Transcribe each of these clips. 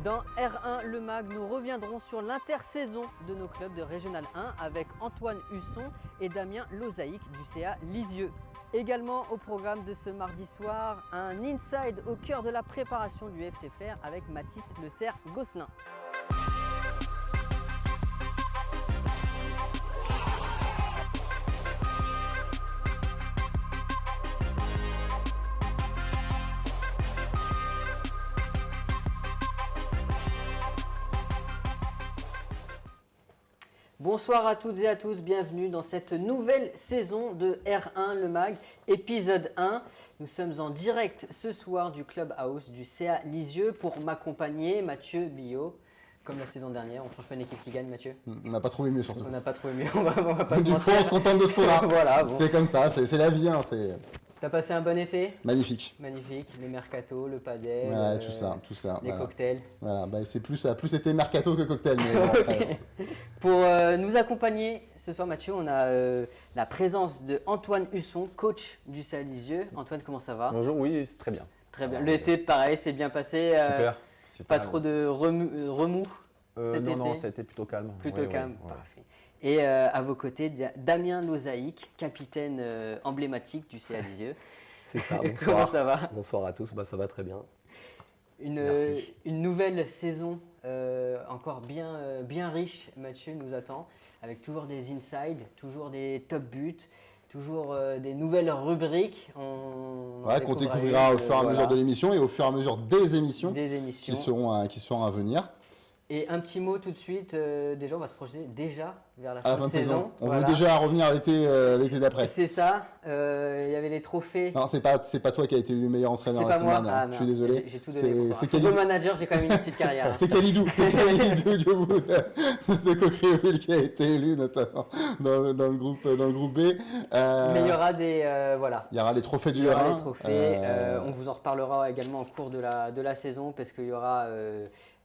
Dans R1 Le Mag, nous reviendrons sur l'intersaison de nos clubs de Régional 1 avec Antoine Husson et Damien Lozaïc du CA Lisieux. Également au programme de ce mardi soir, un inside au cœur de la préparation du FC Flair avec Mathis Le Cerf Gosselin. Bonsoir à toutes et à tous, bienvenue dans cette nouvelle saison de R1 Le Mag, épisode 1. Nous sommes en direct ce soir du Clubhouse du CA Lisieux pour m'accompagner, Mathieu Billot. Comme la saison dernière, on ne change pas une équipe qui gagne, Mathieu. On n'a pas trouvé mieux surtout. On n'a pas trouvé mieux, on va pas se Du coup, mentir. on se contente de ce qu'on a. Voilà, bon. C'est comme ça, c'est la vie. Hein, T'as passé un bon été? magnifique. Magnifique, les mercatos, le padel, Ouais, tout ça. les Voilà. cocktails. Voilà, bah, ça a plus été mercato que cocktail. Mais bon, après, Pour nous accompagner ce soir, Mathieu, on a la présence de Antoine Husson, coach du CA Lisieux. Antoine, comment ça va? Bonjour, oui, c'est très bien. Très bien. L'été, pareil, c'est bien passé. Super. Pas trop de remous cet été? Non, ça a été plutôt calme. Plutôt Ouais, calme, ouais. parfait. Et à vos côtés, Damien Lozaïc, capitaine emblématique du CA Lisieux. C'est ça, Comment bonsoir. ça va? Bonsoir à tous, ça va très bien. Une Merci. nouvelle saison encore bien riche, Mathieu, nous attend, avec toujours des insides, toujours des top buts, toujours des nouvelles rubriques. On en ouais, qu'on découvrira découvrira une, au fur et à voilà, mesure de l'émission et au fur et à mesure des émissions des émissions. qui seront à venir. Et un petit mot tout de suite, déjà on va se projeter déjà vers la À la fin de saison. On Voilà. veut déjà revenir à l'été d'après. C'est ça, il y avait les trophées. Non, c'est pas toi qui as été élu meilleur entraîneur C'est la pas semaine moi. dernière. Ah, Je suis mince, désolé. J'ai tout donné. Pour toi. C'est Football Khalid- manager, j'ai quand même une petite carrière. C'est Khalidou du bout de Coquereville qui a été élu notamment dans le groupe B. Mais il y aura des voilà. Il y aura les trophées du Il y aura R1. les trophées. On vous en reparlera également au cours de la saison parce qu'il y aura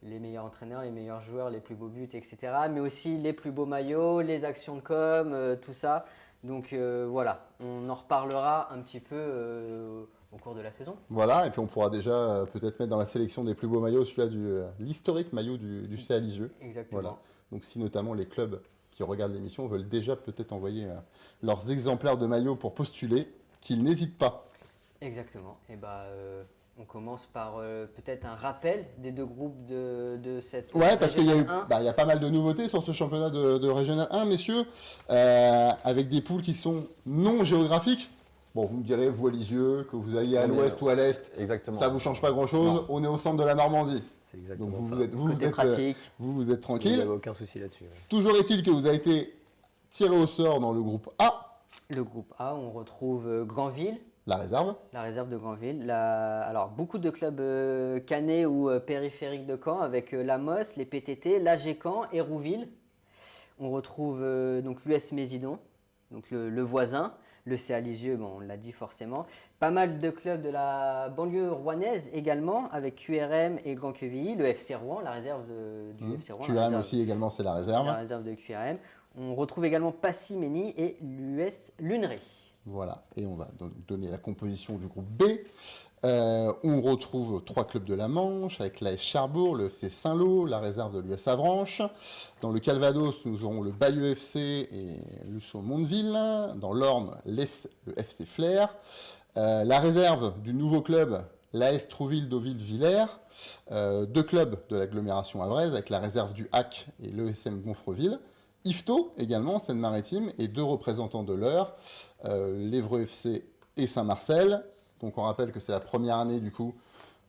les meilleurs entraîneurs, les meilleurs joueurs, les plus beaux buts, etc. Mais aussi les plus beaux maillots, les actions de com, tout ça. Donc voilà, on en reparlera un petit peu au cours de la saison. Voilà, et puis on pourra déjà peut-être mettre dans la sélection des plus beaux maillots celui-là l'historique maillot du CA Lisieux. Exactement. Voilà. Donc si notamment les clubs qui regardent l'émission veulent déjà peut-être envoyer leurs exemplaires de maillots pour postuler, qu'ils n'hésitent pas. Exactement. Et on commence par peut-être un rappel des deux groupes de cette. Ouais, parce qu'il y Régional 1. il y a pas mal de nouveautés sur ce championnat de Régional 1, messieurs, avec des poules qui sont non géographiques. Bon, vous me direz, vous à Lisieux, que vous alliez à On est- l'ouest ou à l'est, Exactement. ça vous change pas grand-chose. Non. On est au centre de la Normandie. C'est exactement Donc ça. Côté pratique. vous êtes Il n'y tranquille. avait aucun souci là-dessus. Ouais. Toujours est-il que vous avez été tiré au sort dans le groupe A, Le groupe A, on retrouve Granville. la réserve. La réserve de Granville. Alors, beaucoup de clubs cannés ou périphériques de Caen avec la MOS, les PTT, l'AG Caen, Hérouville. On retrouve donc l'US Mésidon, donc le voisin, le CA Lisieux, bon, on l'a dit forcément. Pas mal de clubs de la banlieue rouennaise également, avec QRM et Grand Quevilly, le FC Rouen, la réserve du FC Rouen. la QRM réserve- aussi également, c'est la réserve. La réserve de QRM. On retrouve également Passy-Mény et l'US Luneray. Voilà, et on va donc donner la composition du groupe B. On retrouve 3 clubs de la Manche, avec l'AS Cherbourg, le FC Saint-Lô, la réserve de l'US Avranches. Dans le Calvados, nous aurons le Bayeux FC et l'USO Mondeville. Dans l'Orne, le FC Flair. La réserve du nouveau club, l'AS Trouville-Deauville-Villers. 2 clubs de l'agglomération avraise, avec la réserve du HAC et l'ESM Gonfreville. Yvetot également, Seine-Maritime, et 2 représentants de l'Eure, l'Évreux FC et Saint-Marcel. Donc on rappelle que c'est la première année du coup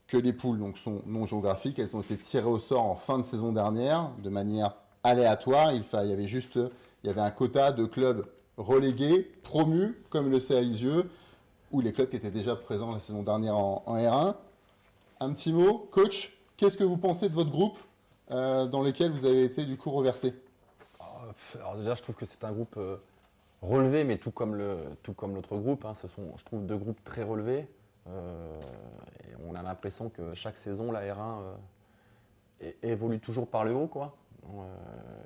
que les poules donc, sont non géographiques. Elles ont été tirées au sort en fin de saison dernière de manière aléatoire. Il y avait un quota de clubs relégués, promus, comme le CA Lisieux, ou les clubs qui étaient déjà présents la saison dernière en R1. Un petit mot, coach, qu'est-ce que vous pensez de votre groupe dans lequel vous avez été du coup reversé? Alors déjà, je trouve que c'est un groupe relevé, mais tout comme l'autre groupe. Hein, ce sont, je trouve, 2 groupes très relevés. Et on a l'impression que chaque saison, la R1 évolue toujours par le haut, quoi.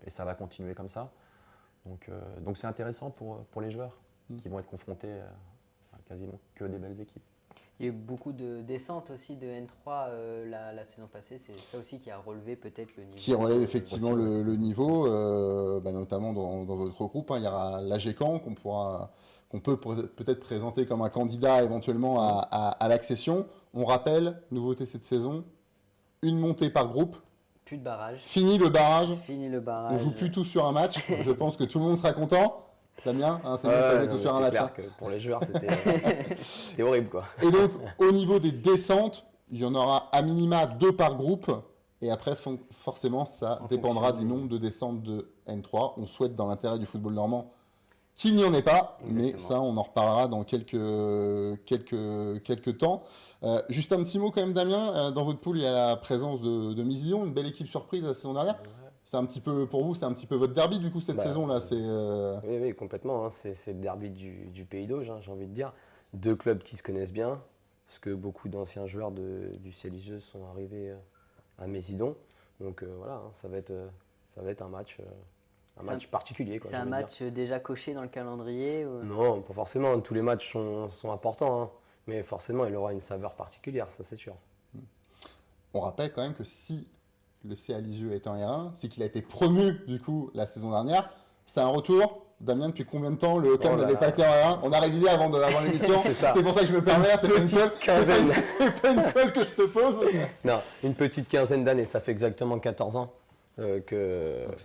Et ça va continuer comme ça. Donc c'est intéressant pour les joueurs qui vont être confrontés à quasiment que des belles équipes. Il y a eu beaucoup de descentes aussi de N3 la saison passée. C'est ça aussi qui a relevé peut-être le niveau. Qui relève effectivement le niveau, notamment dans votre groupe. Il y aura l'AGCAN qu'on peut peut-être présenter comme un candidat éventuellement à l'accession. On rappelle, nouveauté cette saison, une montée par groupe. Plus de barrage. Fini le barrage. Fini le barrage. On joue plus tous sur un match. Je pense que tout le monde sera content. Damien, c'est bien de tous sur un match. C'est clair que pour les joueurs, c'était horrible, quoi. Et donc, au niveau des descentes, il y en aura à minima 2 par groupe. Et après, forcément, ça dépendra du nombre de descentes de N3. On souhaite, dans l'intérêt du football normand, qu'il n'y en ait pas. Exactement. Mais ça, on en reparlera dans quelques temps. Juste un petit mot quand même, Damien. Dans votre poule, il y a la présence de Misilon, une belle équipe surprise la saison dernière. C'est un petit peu, pour vous, c'est un petit peu votre derby du coup cette saison-là. Oui, complètement. Hein. C'est le derby du Pays d'Auge, j'ai envie de dire. 2 clubs qui se connaissent bien, parce que beaucoup d'anciens joueurs du Ciel-Lisieux sont arrivés à Mésidon. Donc voilà, hein, ça va être un match particulier. C'est un match déjà coché dans le calendrier Non, pas forcément. Tous les matchs sont importants, hein. Mais forcément, il aura une saveur particulière, ça c'est sûr. On rappelle quand même que si le CA Lisieux est en R1, c'est qu'il a été promu du coup la saison dernière. C'est un retour. Damien, depuis combien de temps le club n'avait pas été en R1 ? On a révisé avant l'émission. C'est pour ça que je me permets. C'est pas une colle que je te pose. Non, une petite quinzaine d'années. Ça fait exactement 14 ans que le club.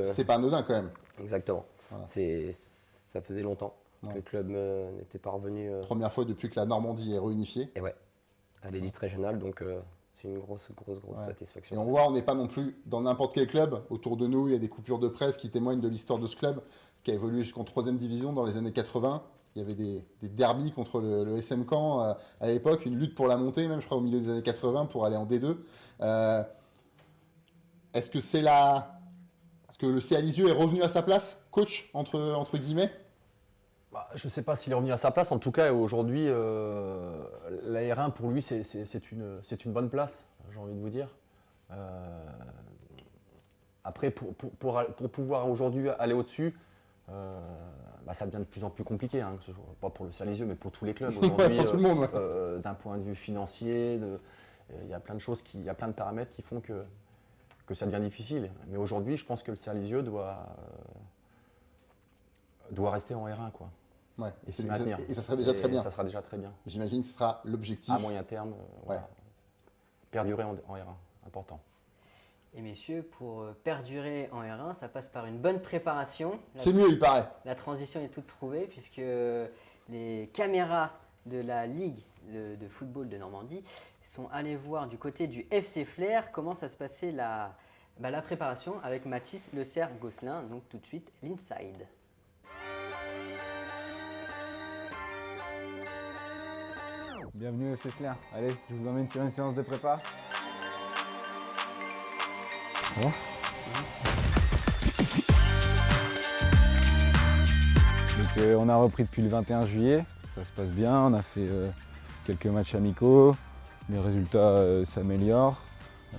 C'est pas anodin quand même. Exactement. Voilà. Ça faisait longtemps que le club n'était pas revenu. Première fois depuis que la Normandie est réunifiée. Et ouais, à l'élite régionale. Donc c'est une grosse satisfaction. Et on voit, on n'est pas non plus dans n'importe quel club. Autour de nous, il y a des coupures de presse qui témoignent de l'histoire de ce club qui a évolué jusqu'en 3e division dans les années 80. Il y avait des derbies contre le SM Caen à l'époque, une lutte pour la montée, même je crois au milieu des années 80 pour aller en D2. Est-ce que le CA Lisieux est revenu à sa place, coach, entre guillemets ? Je ne sais pas s'il est revenu à sa place. En tout cas, aujourd'hui, la R1, pour lui, c'est une bonne place, j'ai envie de vous dire. Après, pour pouvoir aujourd'hui aller au-dessus, ça devient de plus en plus compliqué, hein, que ce soit pas pour le CA Lisieux, mais pour tous les clubs aujourd'hui. Pour tout le monde, ouais. D'un point de vue financier, il y a plein de choses, il y a plein de paramètres qui font que ça devient difficile. Mais aujourd'hui, je pense que le CA Lisieux doit rester en R1, quoi. Ouais, et ça serait déjà très bien. Ça sera déjà très bien. J'imagine que ce sera l'objectif. À moyen terme, voilà. Perdurer en R1, important. Et messieurs, pour perdurer en R1, ça passe par une bonne préparation. C'est mieux, il paraît. La transition est toute trouvée puisque les caméras de la Ligue de football de Normandie sont allées voir du côté du FC Flair comment ça se passait la préparation avec Mathis Le Cerf-Gosselin. Donc tout de suite, l'inside. Bienvenue au FC Flair. Allez, je vous emmène sur une séance de prépa. Ça va ? Donc, on a repris depuis le 21 juillet. Ça se passe bien. On a fait quelques matchs amicaux. Les résultats s'améliorent.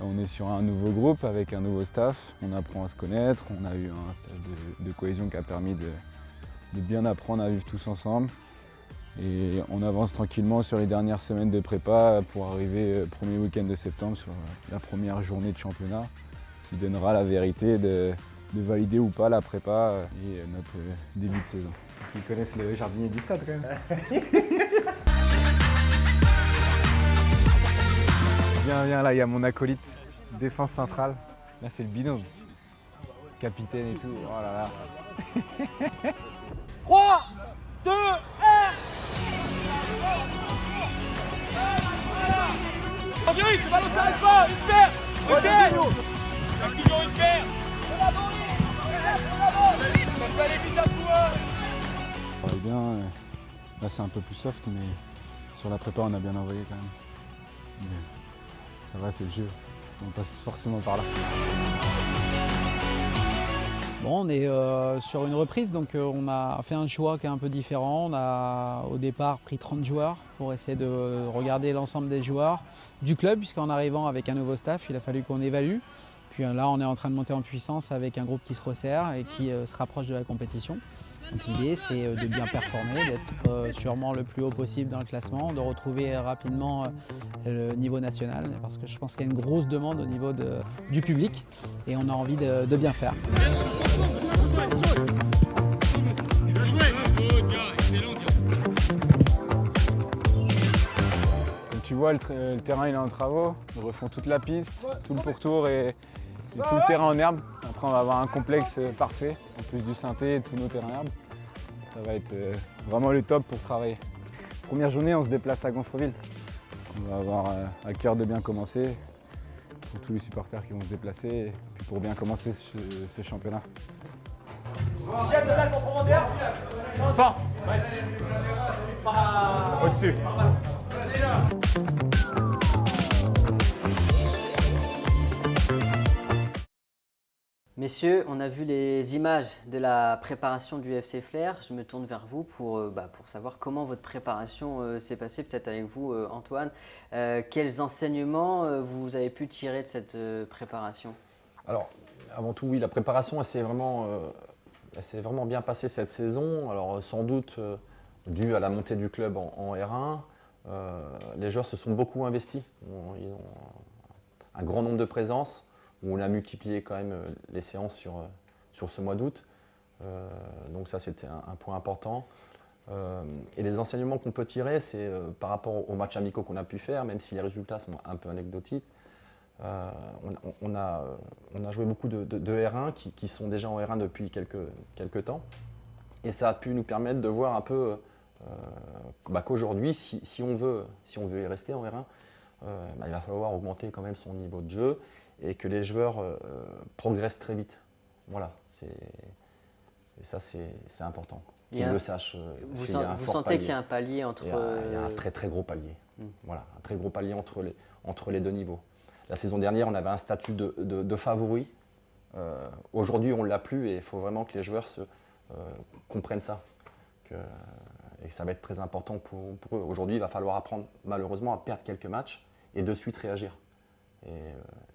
On est sur un nouveau groupe avec un nouveau staff. On apprend à se connaître. On a eu un stage de cohésion qui a permis de bien apprendre à vivre tous ensemble. Et on avance tranquillement sur les dernières semaines de prépa pour arriver premier week-end de septembre sur la première journée de championnat qui donnera la vérité de valider ou pas la prépa et notre début de saison. Ils connaissent le jardinier du stade quand même. Viens, là il y a mon acolyte, défense centrale. Là c'est le binôme, capitaine et tout, oh là là. 3, 2, 1. Vite, le ballon s'arrête pas, une paire, toujours une paire. Ça peut aller vite à toi. Ça va bien, là c'est un peu plus soft mais sur la prépa on a bien envoyé quand même. Mais ça va, c'est le jeu, on passe forcément par là. Bon, on est sur une reprise, donc on a fait un choix qui est un peu différent. On a au départ pris 30 joueurs pour essayer de regarder l'ensemble des joueurs du club, puisqu'en arrivant avec un nouveau staff, il a fallu qu'on évalue. Puis là, on est en train de monter en puissance avec un groupe qui se resserre et qui se rapproche de la compétition. Donc l'idée c'est de bien performer, d'être sûrement le plus haut possible dans le classement, de retrouver rapidement le niveau national parce que je pense qu'il y a une grosse demande au niveau du public et on a envie de bien faire. Comme tu vois, le terrain il est en travaux, ils refont toute la piste, tout le pourtour et tout le terrain en herbe. Après on va avoir un complexe parfait, en plus du synthé et tous nos terrains herbes. Ça va être vraiment le top pour travailler. Première journée, on se déplace à Gonfreville. On va avoir à cœur de bien commencer pour tous les supporters qui vont se déplacer et puis pour bien commencer ce championnat. Au-dessus. Messieurs, on a vu les images de la préparation du FC Flair. Je me tourne vers vous pour savoir comment votre préparation s'est passée, peut-être avec vous Antoine. Quels enseignements vous avez pu tirer de cette préparation? Alors, avant tout, oui, la préparation, elle s'est vraiment bien passée cette saison. Alors, sans doute dû à la montée du club en R1. Les joueurs se sont beaucoup investis. Ils ont un grand nombre de présences. Où on a multiplié quand même les séances sur ce mois d'août. Donc ça, c'était un point important. Et les enseignements qu'on peut tirer, c'est par rapport aux matchs amicaux qu'on a pu faire, même si les résultats sont un peu anecdotiques. On a joué beaucoup de R1 qui sont déjà en R1 depuis quelques temps. Et ça a pu nous permettre de voir un peu qu'aujourd'hui, si on veut y rester en R1, il va falloir augmenter quand même son niveau de jeu et que les joueurs progressent très vite. Voilà, et ça c'est important, qu'ils le sachent. Vous sentez qu'il y a un palier entre… Il y a un très très gros palier. Voilà, un très gros palier entre les deux niveaux. La saison dernière, on avait un statut de favori. Aujourd'hui, on ne l'a plus et il faut vraiment que les joueurs comprennent ça. Et ça va être très important pour eux. Aujourd'hui, il va falloir apprendre malheureusement à perdre quelques matchs et de suite réagir.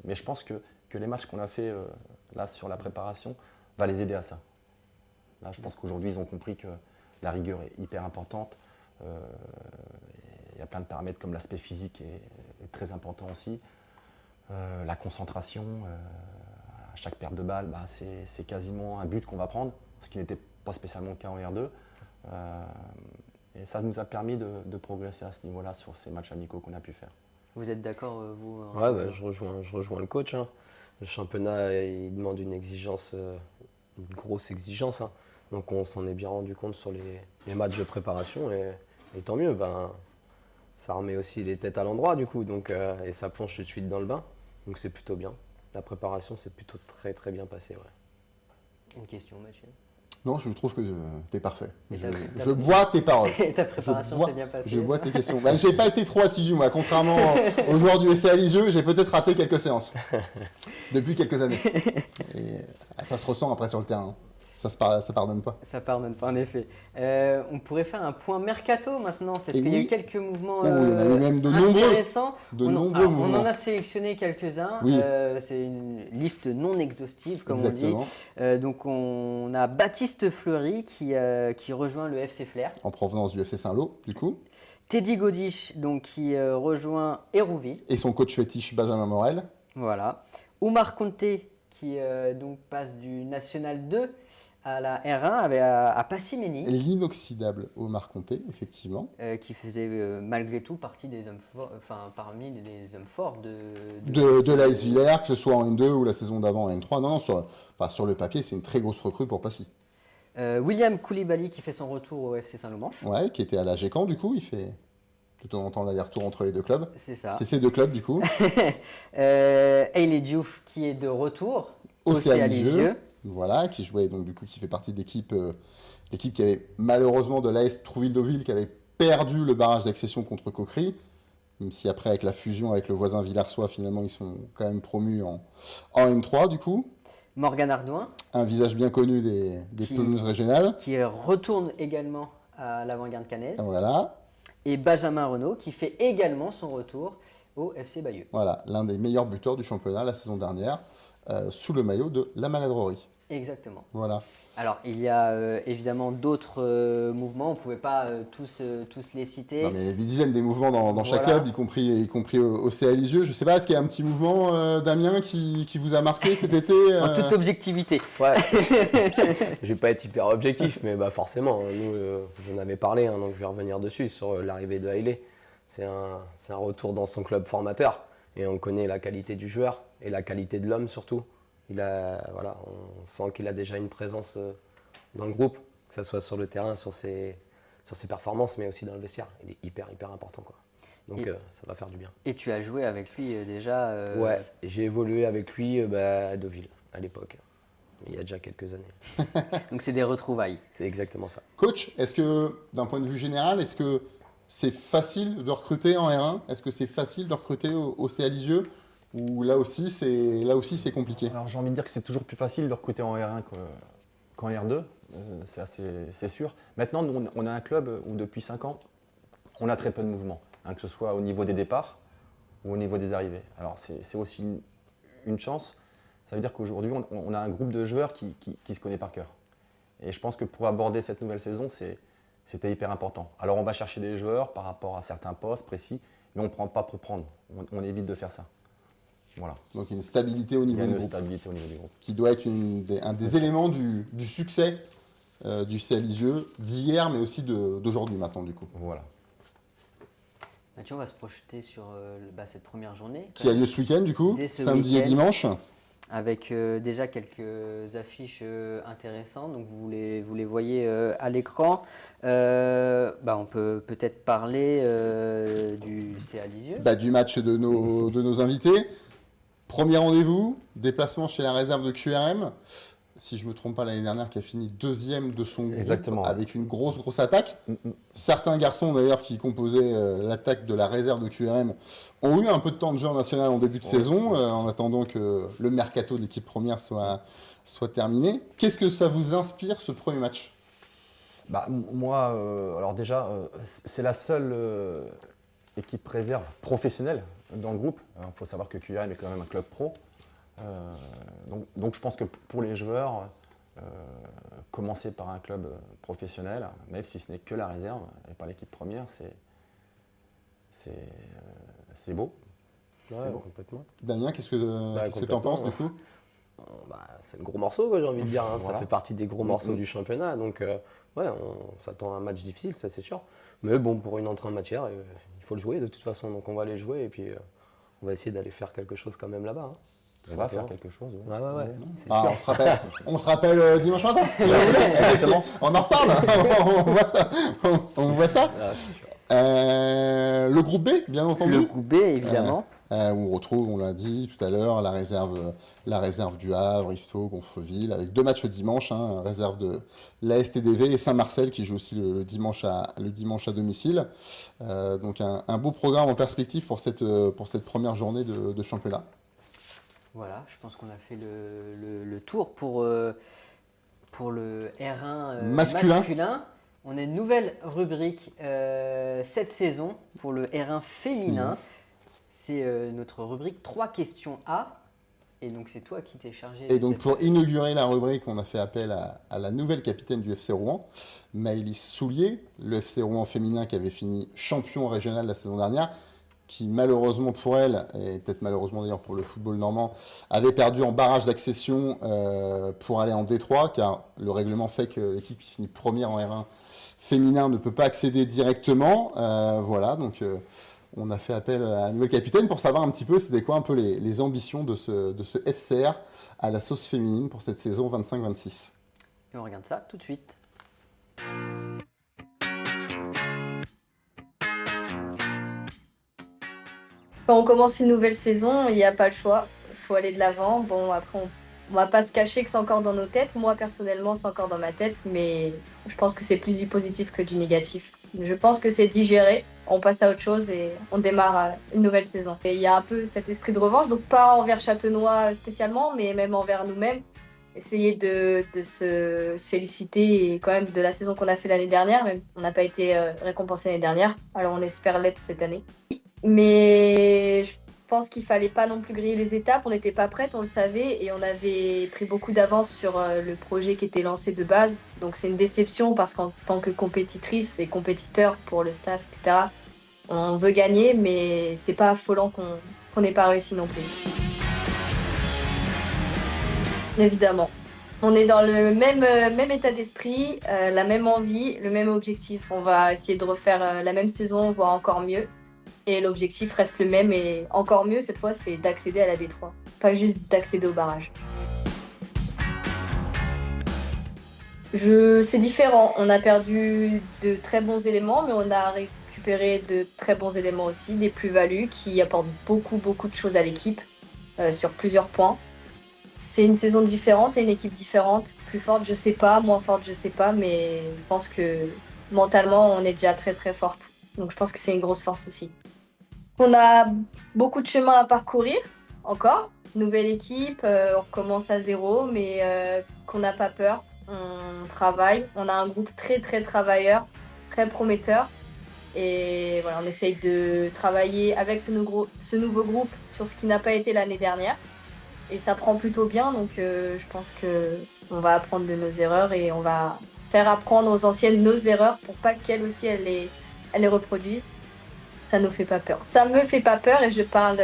Mais je pense que les matchs qu'on a fait là sur la préparation va les aider à ça. Là, je pense qu'aujourd'hui, ils ont compris que la rigueur est hyper importante. Il y a plein de paramètres comme l'aspect physique est très important aussi. La concentration, à chaque perte de balle, c'est quasiment un but qu'on va prendre, ce qui n'était pas spécialement le cas en R2. Et ça nous a permis de progresser à ce niveau-là sur ces matchs amicaux qu'on a pu faire. Vous êtes d'accord, vous? Ouais, je rejoins le coach. Hein. Le championnat, il demande une exigence, une grosse exigence. Hein. Donc on s'en est bien rendu compte sur les matchs de préparation et tant mieux. Ça remet aussi les têtes à l'endroit du coup, donc, et ça plonge tout de suite dans le bain. Donc c'est plutôt bien. La préparation s'est plutôt très très bien passée. Ouais. Une question, Mathieu? Non, je trouve que tu es parfait. Je bois tes paroles. Et ta préparation s'est bien passée? Je bois tes questions. Je n'ai pas été trop assidu, moi. Contrairement aux joueurs du SCA Lisieux, j'ai peut-être raté quelques séances depuis quelques années. Et ça se ressent après sur le terrain. Ça pardonne pas. Ça pardonne pas, en effet. On pourrait faire un point mercato maintenant, parce qu'il y a eu quelques mouvements il y en a eu même de intéressants. nombreux mouvements. On en a sélectionné quelques-uns. Oui. C'est une liste non exhaustive, comme Exactement. on dit. Donc on a Baptiste Fleury qui rejoint le FC Flair. En provenance du FC Saint-Lô, du coup. Teddy Godiche, donc, qui rejoint Hérouville. Et son coach fétiche, Benjamin Morel. Voilà. Oumar Conté, qui donc passe du National 2 à la R1 à Passimeni. L'inoxydable Omar Conté, effectivement. Qui faisait malgré tout partie des hommes forts, parmi les hommes forts de l'AS Villers, que ce soit en N2 ou la saison d'avant en N3. Non, sur le papier, c'est une très grosse recrue pour Passy. William Koulibaly qui fait son retour au FC Saint-Lô-Manche. Ouais, qui était à la Gécamp, du coup. Il fait de temps en temps l'aller-retour entre les deux clubs. C'est ça. C'est ces deux clubs, du coup. Ailey Diouf qui est de retour au CA Lisieux. Voilà, qui jouait, donc du coup, qui fait partie de l'équipe qui avait malheureusement de l'AS Trouville-Deauville, qui avait perdu le barrage d'accession contre Coquery, même si après, avec la fusion avec le voisin villarsois, finalement, ils sont quand même promus en N3, du coup. Morgan Ardouin. Un visage bien connu des pelouses régionales. Qui retourne également à l'Avant-Garde Caennaise. Voilà. Et Benjamin Renaud, qui fait également son retour au FC Bayeux. Voilà, l'un des meilleurs buteurs du championnat la saison dernière, sous le maillot de la Maladrerie. Exactement. Voilà. Alors, il y a évidemment d'autres mouvements, on ne pouvait pas tous les citer. Non, mais il y a des dizaines des mouvements dans chaque Voilà. club, y compris au CA Lisieux. Je ne sais pas, est-ce qu'il y a un petit mouvement, Damien, qui vous a marqué cet été En toute objectivité. Ouais, je vais pas être hyper objectif, mais bah forcément, nous, vous en avez parlé, hein, donc je vais revenir dessus, sur l'arrivée de Hailey. C'est un retour dans son club formateur, et on connaît la qualité du joueur, et la qualité de l'homme surtout. Voilà, on sent qu'il a déjà une présence dans le groupe, que ce soit sur le terrain, sur ses performances, mais aussi dans le vestiaire. Il est hyper important, quoi. Donc ça va faire du bien. Et tu as joué avec lui déjà Ouais, j'ai évolué avec lui à Deauville, à l'époque, il y a déjà quelques années. Donc c'est des retrouvailles. C'est exactement ça. Coach, est-ce que, d'un point de vue général, est-ce que c'est facile de recruter en R1 ? Est-ce que c'est facile de recruter au CA Lisieux ? Ou là aussi, c'est compliqué ? Alors j'ai envie de dire que c'est toujours plus facile de recruter en R1 qu'en R2, c'est sûr. Maintenant, nous, on a un club où depuis 5 ans, on a très peu de mouvements, hein, que ce soit au niveau des départs ou au niveau des arrivées. Alors c'est aussi une chance, ça veut dire qu'aujourd'hui, on a un groupe de joueurs qui se connaît par cœur. Et je pense que pour aborder cette nouvelle saison, c'était hyper important. Alors on va chercher des joueurs par rapport à certains postes précis, mais on ne prend pas pour prendre, on évite de faire ça. Voilà. Donc il y a une stabilité au Il y niveau a du une groupe, stabilité au niveau du groupe. qui doit être un des éléments du succès du CA Lisieux d'hier, mais aussi d'aujourd'hui maintenant, du coup. Voilà. Mathieu, on va se projeter sur cette première journée. Qui a lieu ce week-end, du coup, Dès ce samedi et week-end. dimanche. Avec déjà quelques affiches intéressantes, donc vous les voyez à l'écran. On peut peut-être parler du CA Lisieux. Du match de nos invités. Premier rendez-vous, déplacement chez la réserve de QRM. Si je ne me trompe pas, l'année dernière, qui a fini deuxième de son groupe, Exactement, ouais. avec une grosse attaque. Certains garçons, d'ailleurs, qui composaient l'attaque de la réserve de QRM, ont eu un peu de temps de jeu en national en début de saison, en attendant que le mercato de l'équipe première soit terminé. Qu'est-ce que ça vous inspire, ce premier match ? Moi, alors déjà, c'est la seule équipe réserve professionnelle dans le groupe. Il faut savoir que QRM est quand même un club pro. Donc je pense que pour les joueurs, commencer par un club professionnel, même si ce n'est que la réserve et pas l'équipe première, c'est beau. Ouais, C'est beau. complètement. Damien, qu'est-ce que tu en penses, du coup ? C'est le gros morceau, quoi, j'ai envie de dire, hein. Voilà. Ça fait partie des gros morceaux du championnat. Donc, on s'attend à un match difficile, ça c'est sûr. Mais bon, pour une entrée en matière, il faut le jouer de toute façon. Donc, on va aller jouer et puis on va essayer d'aller faire quelque chose quand même là-bas, hein. On va faire quelque chose. Ouais. Ouais. C'est Ah, sûr. on se rappelle dimanche matin, si vous voulez. Exactement. On en reparle, on voit ça. On voit ça. Ah, c'est sûr. Le groupe B, bien entendu. Le groupe B, évidemment. Où on retrouve, on l'a dit tout à l'heure, la réserve du Havre, Yvetot, Gonfreville, avec 2 matchs dimanche, réserve de l'ASTDV et Saint-Marcel qui joue aussi le dimanche à domicile. Donc un beau programme en perspective pour cette première journée de championnat. Voilà, je pense qu'on a fait le tour pour le R1 Masculin. On a une nouvelle rubrique cette saison pour le R1 féminin. C'est notre rubrique 3 questions A. Et donc c'est toi qui t'es chargé. Et donc pour inaugurer la rubrique, on a fait appel à la nouvelle capitaine du FC Rouen, Maëlys Soulier, le FC Rouen féminin qui avait fini champion régional la saison dernière, qui malheureusement pour elle, et peut-être malheureusement d'ailleurs pour le football normand, avait perdu en barrage d'accession pour aller en D3, car le règlement fait que l'équipe qui finit première en R1 féminin ne peut pas accéder directement. Voilà, donc on a fait appel à la nouvelle capitaine pour savoir un petit peu c'était quoi un peu les ambitions de ce FCR à la sauce féminine pour cette saison 25-26. Et on regarde ça tout de suite. Quand on commence une nouvelle saison, il n'y a pas le choix. Il faut aller de l'avant. Bon, après, on va pas se cacher que c'est encore dans nos têtes. Moi, personnellement, c'est encore dans ma tête. Mais je pense que c'est plus du positif que du négatif. Je pense que c'est digéré. On passe à autre chose et on démarre une nouvelle saison. Et il y a un peu cet esprit de revanche. Donc, pas envers Châtenois spécialement, mais même envers nous-mêmes. Essayer de se féliciter et quand même de la saison qu'on a fait l'année dernière. Même on n'a pas été récompensé l'année dernière. Alors, on espère l'être cette année. Mais je pense qu'il fallait pas non plus griller les étapes. On n'était pas prête, on le savait, et on avait pris beaucoup d'avance sur le projet qui était lancé de base. Donc c'est une déception parce qu'en tant que compétitrice et compétiteur pour le staff, etc., on veut gagner, mais c'est pas affolant qu'on n'ait pas réussi non plus. Évidemment. On est dans le même état d'esprit, la même envie, le même objectif. On va essayer de refaire la même saison, voire encore mieux. Et l'objectif reste le même et encore mieux cette fois, c'est d'accéder à la D3, pas juste d'accéder au barrage. C'est différent, on a perdu de très bons éléments, mais on a récupéré de très bons éléments aussi, des plus-values qui apportent beaucoup de choses à l'équipe sur plusieurs points. C'est une saison différente et une équipe différente, plus forte je sais pas, moins forte je sais pas, mais je pense que mentalement on est déjà très forte. Donc je pense que c'est une grosse force aussi. On a beaucoup de chemin à parcourir encore, nouvelle équipe, on recommence à zéro, mais qu'on n'a pas peur, on travaille, on a un groupe très travailleur, très prometteur, et voilà, on essaye de travailler avec ce nouveau groupe sur ce qui n'a pas été l'année dernière, et ça prend plutôt bien, donc je pense qu'on va apprendre de nos erreurs et on va faire apprendre aux anciennes nos erreurs pour pas qu'elles aussi elles les reproduisent. Ça nous fait pas peur. Ça me fait pas peur et je parle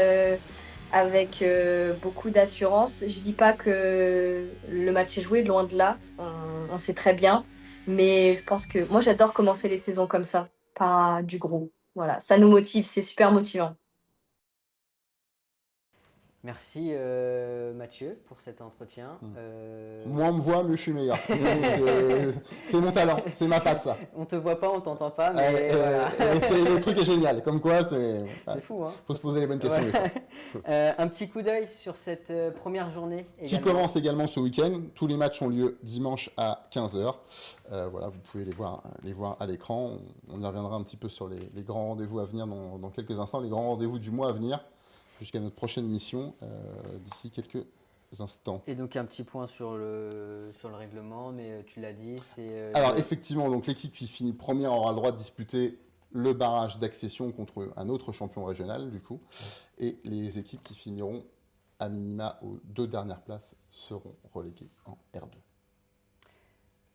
avec beaucoup d'assurance. Je dis pas que le match est joué, loin de là. On sait très bien. Mais je pense que moi, j'adore commencer les saisons comme ça, pas du gros. Voilà, ça nous motive, c'est super motivant. Merci Mathieu pour cet entretien. Moins on me voit, mieux je suis meilleur. C'est mon talent, c'est ma patte ça. On te voit pas, on t'entend pas, mais voilà. Le truc est génial, comme quoi c'est fou, hein. Faut se poser les bonnes questions. Ouais. Un petit coup d'œil sur cette première journée. Qui commence également ce week-end. Tous les matchs ont lieu dimanche à 15h. Voilà, vous pouvez les voir à l'écran. On y reviendra un petit peu sur les grands rendez-vous à venir dans quelques instants, les grands rendez-vous du mois à venir. Jusqu'à notre prochaine émission d'ici quelques instants. Et donc un petit point sur le règlement, mais tu l'as dit, c'est... Alors effectivement, donc l'équipe qui finit première aura le droit de disputer le barrage d'accession contre un autre champion régional du coup. Et les équipes qui finiront à minima aux 2 dernières places seront reléguées en R2.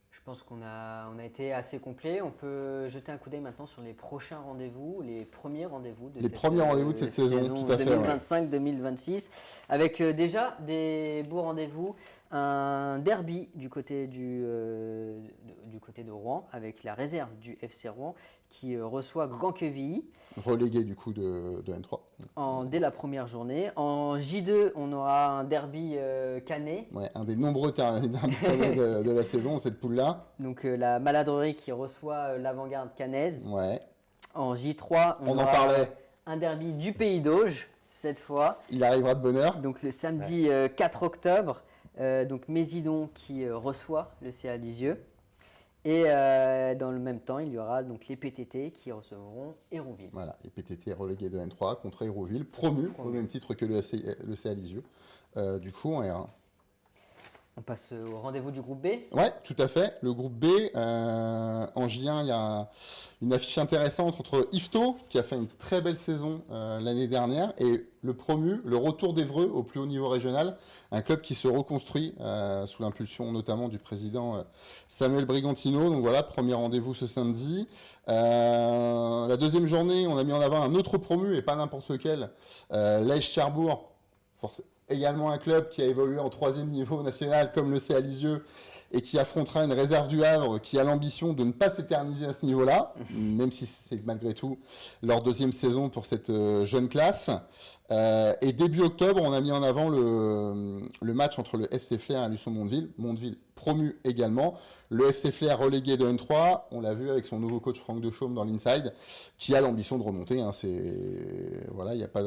Je pense qu'on a été assez complet. On peut jeter un coup d'œil maintenant sur les prochains rendez-vous, les premiers rendez-vous de cette saison, tout à fait, 2025-2026, avec déjà des beaux rendez-vous. Un derby du côté de Rouen, avec la réserve du FC Rouen qui reçoit Grand-Quevilly. Relégué du coup de N3. Dès la première journée. En J2, on aura un derby canet. Ouais, un des nombreux derbys canets de la saison, cette poule-là. Donc la Maladrerie qui reçoit l'Avant-Garde cannaise. Ouais. En J3, on en aura parlait. Un derby du Pays d'Auge, cette fois. Il arrivera de bonne heure. Donc le samedi 4 octobre. Donc Mésidon qui reçoit le CA Lisieux. Et dans le même temps, il y aura donc les PTT qui recevront Hérouville. Voilà, les PTT relégués de N3 contre Hérouville, promu au même titre que le CA Lisieux. Du coup, en R1. On passe au rendez-vous du groupe B. Ouais, tout à fait. Le groupe B, en J1, il y a une affiche intéressante entre Yvetot, qui a fait une très belle saison l'année dernière, et le promu, le Retour d'Évreux au plus haut niveau régional, un club qui se reconstruit sous l'impulsion notamment du président Samuel Brigantino. Donc voilà, premier rendez-vous ce samedi. La deuxième journée, on a mis en avant un autre promu, et pas n'importe lequel, l'Aix-Cherbourg, également un club qui a évolué en 3e niveau national comme le CA Lisieux et qui affrontera une réserve du Havre qui a l'ambition de ne pas s'éterniser à ce niveau-là, même si c'est malgré tout leur 2e saison pour cette jeune classe. Et début octobre, on a mis en avant le match entre le FC Flair et Luçon-Mondeville. Mondeville promu également. Le FC Flair relégué de N3, on l'a vu avec son nouveau coach Franck Dechaume dans l'Inside, qui a l'ambition de remonter. Hein, voilà, il n'y a pas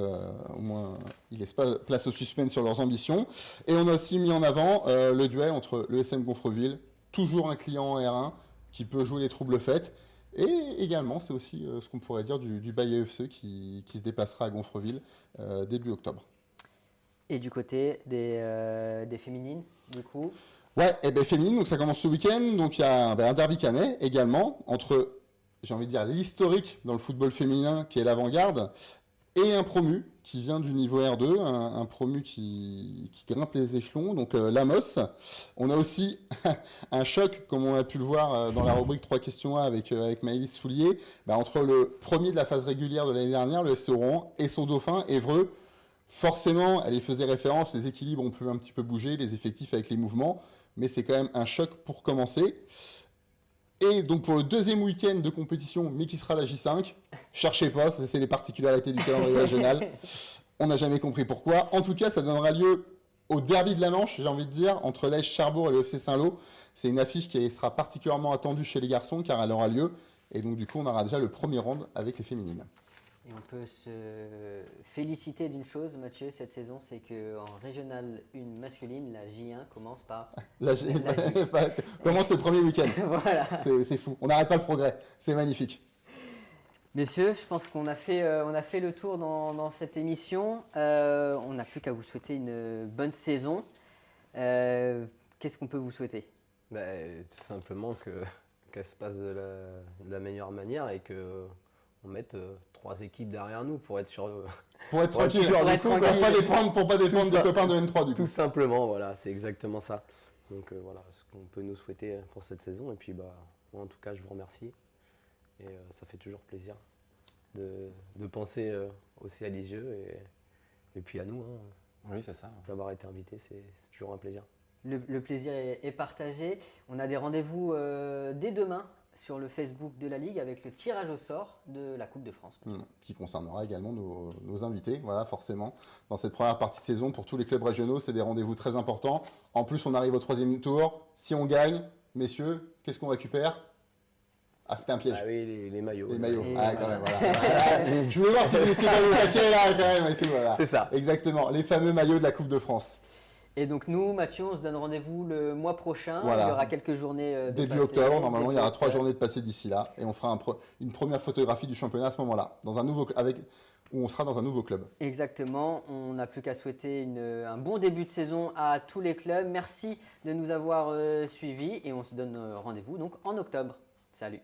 au moins, il laisse pas place au suspense sur leurs ambitions. Et on a aussi mis en avant le duel entre le SM Gonfreville, toujours un client en R1 qui peut jouer les troubles faites. Et également, c'est aussi ce qu'on pourrait dire du Bayer FC qui se déplacera à Gonfreville début octobre. Et du côté des féminines, du coup? Ouais, et bien féminine, donc ça commence ce week-end. Donc il y a un derby canet également entre, j'ai envie de dire, l'historique dans le football féminin qui est l'Avant-Garde et un promu qui vient du niveau R2, un promu qui grimpe les échelons, donc l'Amos. On a aussi un choc, comme on a pu le voir dans la rubrique 3 questions 1 avec Maëlys Soulier, entre le premier de la phase régulière de l'année dernière, le FC Rouen, et son dauphin, Évreux. Forcément, elle y faisait référence, les équilibres ont pu un petit peu bouger, les effectifs avec les mouvements, mais c'est quand même un choc pour commencer. Et donc pour le deuxième week-end de compétition, mais qui sera la J5, cherchez pas, ça, c'est les particularités du calendrier régional. On n'a jamais compris pourquoi. En tout cas, ça donnera lieu au derby de la Manche, j'ai envie de dire, entre l'Èche Cherbourg et le FC Saint-Lô. C'est une affiche qui sera particulièrement attendue chez les garçons car elle aura lieu. Et donc du coup, on aura déjà le premier round avec les féminines. Et on peut se féliciter d'une chose, Mathieu, cette saison, c'est qu'en régionale 1 masculine, la J1 commence par Commence le premier week-end. Voilà. C'est fou. On n'arrête pas le progrès. C'est magnifique. Messieurs, je pense qu'on a fait le tour dans cette émission. On n'a plus qu'à vous souhaiter une bonne saison. Qu'est-ce qu'on peut vous souhaiter? Tout simplement qu'elle se passe de la meilleure manière et qu'on mette 3 équipes derrière nous pour être sûr. Pour être tranquille, pour pas dépendre des copains de N3 du coup. Tout simplement, voilà, c'est exactement ça. Donc voilà, ce qu'on peut nous souhaiter pour cette saison. Et puis moi, en tout cas, je vous remercie. Et ça fait toujours plaisir de penser aussi à Lisieux et puis à nous. Oui, c'est ça. D'avoir été invité, c'est toujours un plaisir. Le plaisir est partagé. On a des rendez-vous dès demain sur le Facebook de la Ligue avec le tirage au sort de la Coupe de France. Qui concernera également nos invités, voilà, forcément. Dans cette première partie de saison, pour tous les clubs régionaux, c'est des rendez-vous très importants. En plus, on arrive au 3e tour. Si on gagne, messieurs, qu'est-ce qu'on récupère? Ah, c'était un piège. Ah oui, les maillots. Les maillots. Et Ah, quand même, voilà. Je voulais voir si vous étiez pas au paquet là, quand même, et tout, voilà. C'est ça. Exactement, les fameux maillots de la Coupe de France. Et donc nous, Mathieu, on se donne rendez-vous le mois prochain. Voilà. Il y aura quelques journées de Début passé, octobre, normalement, il y aura 3 octobre. journées de passé d'ici là. Et on fera une première photographie du championnat à ce moment-là, où on sera dans un nouveau club. Exactement. On n'a plus qu'à souhaiter un bon début de saison à tous les clubs. Merci de nous avoir suivis et on se donne rendez-vous donc en octobre. Salut.